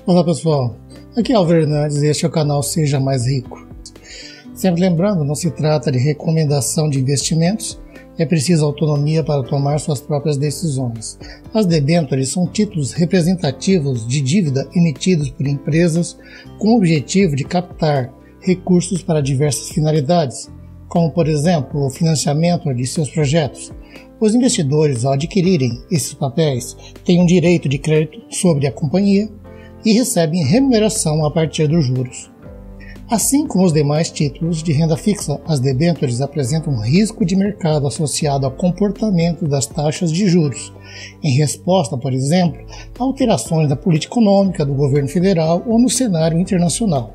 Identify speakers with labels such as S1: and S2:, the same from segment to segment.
S1: Olá pessoal, aqui é Álvaro Hernandes e este é o canal Seja Mais Rico. Sempre lembrando, não se trata de recomendação de investimentos, é preciso autonomia para tomar suas próprias decisões. As debêntures são títulos representativos de dívida emitidos por empresas com o objetivo de captar recursos para diversas finalidades, como por exemplo o financiamento de seus projetos. Os investidores, ao adquirirem esses papéis, têm um direito de crédito sobre a companhia e recebem remuneração a partir dos juros. Assim como os demais títulos de renda fixa, as debêntures apresentam um risco de mercado associado ao comportamento das taxas de juros, em resposta, por exemplo, a alterações da política econômica do governo federal ou no cenário internacional.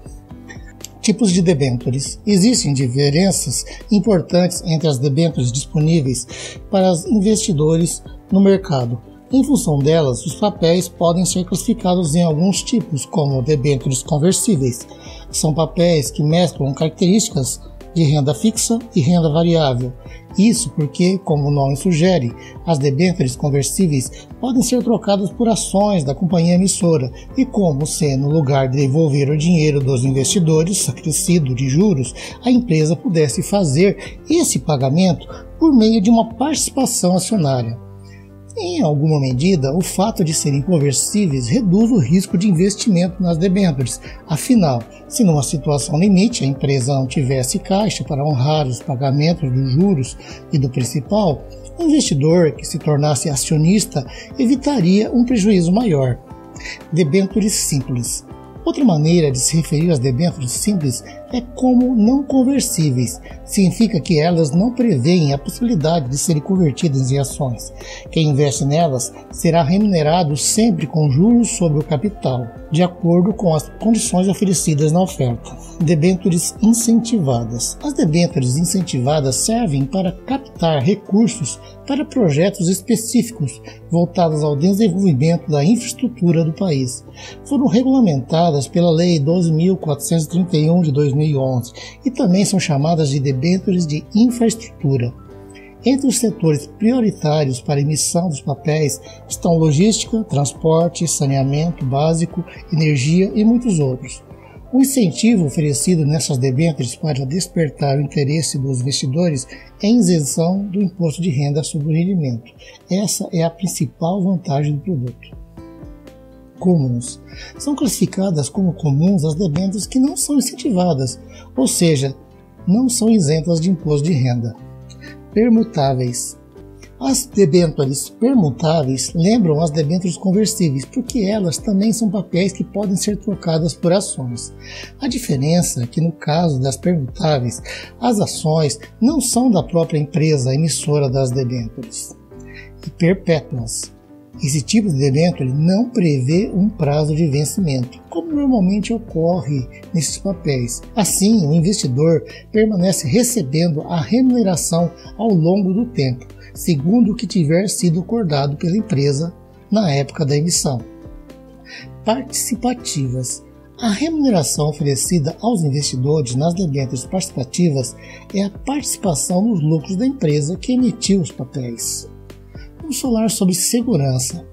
S1: Tipos de debêntures. Existem diferenças importantes entre as debêntures disponíveis para os investidores no mercado. Em função delas, os papéis podem ser classificados em alguns tipos, como debêntures conversíveis, que são papéis que mesclam características de renda fixa e renda variável. Isso porque, como o nome sugere, as debêntures conversíveis podem ser trocadas por ações da companhia emissora e, como se no lugar de devolver o dinheiro dos investidores acrescido de juros, a empresa pudesse fazer esse pagamento por meio de uma participação acionária. Em alguma medida, o fato de serem conversíveis reduz o risco de investimento nas debêntures. Afinal, se numa situação limite a empresa não tivesse caixa para honrar os pagamentos dos juros e do principal, o investidor que se tornasse acionista evitaria um prejuízo maior. Debêntures simples. Outra maneira de se referir às debêntures simples é como não conversíveis. Significa que elas não prevêem a possibilidade de serem convertidas em ações. Quem investe nelas será remunerado sempre com juros sobre o capital, de acordo com as condições oferecidas na oferta. Debêntures incentivadas. As debêntures incentivadas servem para captar recursos para projetos específicos voltados ao desenvolvimento da infraestrutura do país. Foram regulamentadas pela Lei 12.431 de 2011 e também são chamadas de debêntures de infraestrutura. Entre os setores prioritários para a emissão dos papéis estão logística, transporte, saneamento básico, energia e muitos outros. O incentivo oferecido nessas debêntures para despertar o interesse dos investidores é a isenção do imposto de renda sobre o rendimento. Essa é a principal vantagem do produto. Comuns. São classificadas como comuns as debêntures que não são incentivadas, ou seja, não são isentas de imposto de renda. Permutáveis. As debêntures permutáveis lembram as debêntures conversíveis, porque elas também são papéis que podem ser trocadas por ações. A diferença é que no caso das permutáveis, as ações não são da própria empresa emissora das debêntures. E perpétuas. Esse tipo de debênture não prevê um prazo de vencimento, como normalmente ocorre nesses papéis. Assim, o investidor permanece recebendo a remuneração ao longo do tempo, segundo o que tiver sido acordado pela empresa na época da emissão. Participativas. A remuneração oferecida aos investidores nas debêntures participativas é a participação nos lucros da empresa que emitiu os papéis. Vamos falar sobre segurança.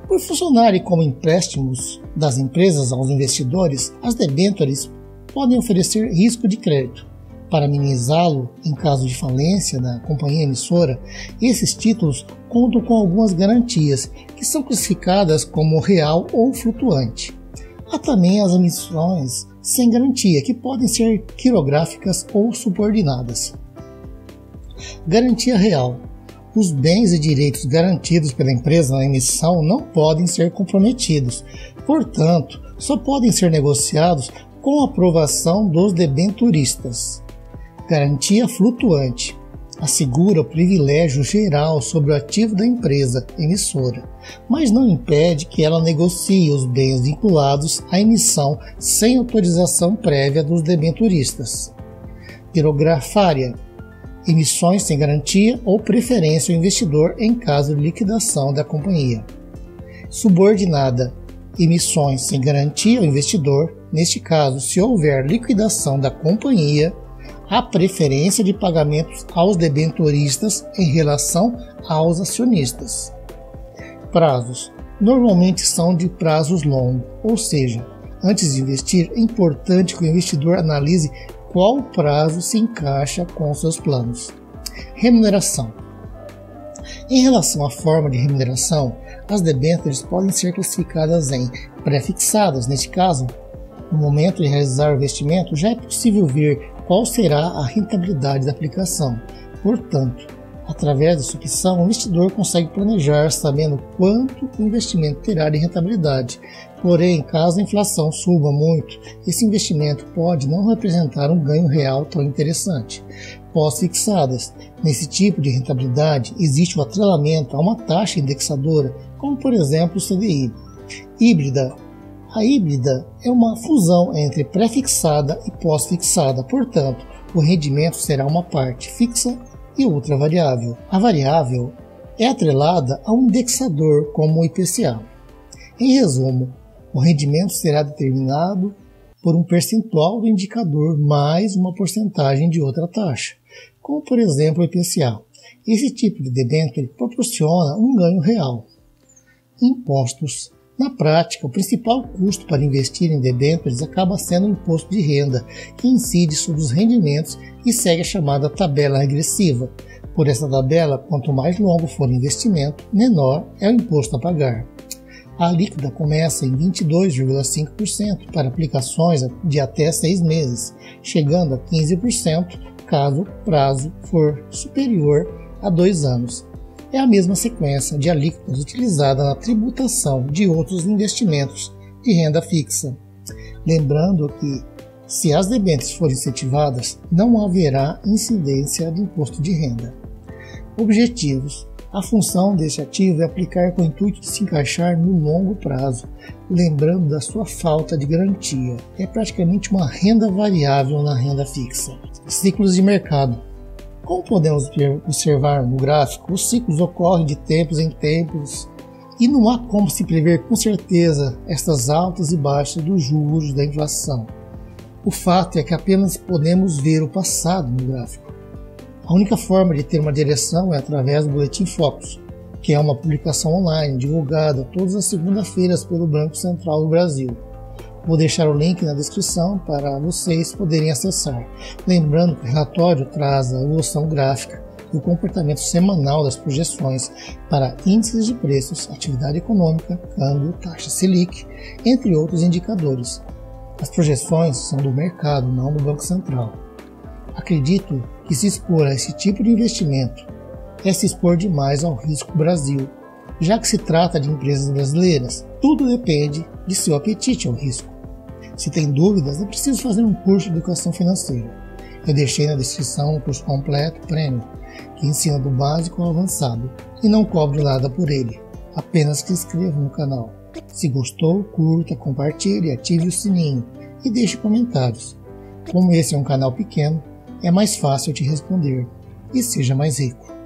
S1: Por funcionarem como empréstimos das empresas aos investidores, as debêntures podem oferecer risco de crédito. Para minimizá-lo em caso de falência da companhia emissora, esses títulos contam com algumas garantias, que são classificadas como real ou flutuante. Há também as emissões sem garantia, que podem ser quirográficas ou subordinadas. Garantia real. Os bens e direitos garantidos pela empresa na emissão não podem ser comprometidos, portanto, só podem ser negociados com a aprovação dos debenturistas. Garantia flutuante. Assegura o privilégio geral sobre o ativo da empresa emissora, mas não impede que ela negocie os bens vinculados à emissão sem autorização prévia dos debenturistas. Pirografária. Emissões sem garantia ou preferência ao investidor em caso de liquidação da companhia. Subordinada. Emissões sem garantia ao investidor, neste caso, se houver liquidação da companhia, há preferência de pagamentos aos debenturistas em relação aos acionistas. Prazos. normalmente são de prazos longos, ou seja, antes de investir, é importante que o investidor analise qual prazo se encaixa com os seus planos. Remuneração. Em relação à forma de remuneração, as debêntures podem ser classificadas em pré-fixadas. Neste caso, no momento de realizar o investimento, já é possível ver qual será a rentabilidade da aplicação. Portanto, através dessa opção, o investidor consegue planejar sabendo quanto o investimento terá de rentabilidade. Porém, caso a inflação suba muito, esse investimento pode não representar um ganho real tão interessante. Pós-fixadas. Nesse tipo de rentabilidade, existe o atrelamento a uma taxa indexadora, como por exemplo o CDI. Híbrida. A híbrida é uma fusão entre pré-fixada e pós-fixada, portanto, o rendimento será uma parte fixa e outra variável. A variável é atrelada a um indexador como o IPCA. Em resumo, o rendimento será determinado por um percentual do indicador mais uma porcentagem de outra taxa, como por exemplo o IPCA. Esse tipo de debênture proporciona um ganho real. Impostos. Na prática, o principal custo para investir em debêntures acaba sendo o imposto de renda, que incide sobre os rendimentos e segue a chamada tabela regressiva. Por essa tabela, quanto mais longo for o investimento, menor é o imposto a pagar. A alíquota começa em 22,5% para aplicações de até 6 meses, chegando a 15% caso o prazo for superior a 2 anos. É a mesma sequência de alíquotas utilizada na tributação de outros investimentos de renda fixa. Lembrando que, se as debêntures forem incentivadas, não haverá incidência do imposto de renda. Objetivos. A função deste ativo é aplicar com o intuito de se encaixar no longo prazo, lembrando da sua falta de garantia. É praticamente uma renda variável na renda fixa. Ciclos de mercado. Como podemos observar no gráfico, os ciclos ocorrem de tempos em tempos e não há como se prever com certeza estas altas e baixas dos juros da inflação. O fato é que apenas podemos ver o passado no gráfico. A única forma de ter uma direção é através do Boletim Focus, que é uma publicação online divulgada todas as segundas-feiras pelo Banco Central do Brasil. Vou deixar o link na descrição para vocês poderem acessar. Lembrando que o relatório traz a evolução gráfica e o comportamento semanal das projeções para índices de preços, atividade econômica, câmbio, taxa Selic, entre outros indicadores. As projeções são do mercado, não do Banco Central. Acredito que se expor a esse tipo de investimento é se expor demais ao risco Brasil, já que se trata de empresas brasileiras. Tudo depende de seu apetite ao risco. Se tem dúvidas, é preciso fazer um curso de educação financeira. Eu deixei na descrição um curso completo, Premium, que ensina do básico ao avançado e não cobre nada por ele, apenas que se inscreva no canal. Se gostou, curta, compartilhe, ative o sininho e deixe comentários. Como esse é um canal pequeno, é mais fácil te responder. E seja mais rico.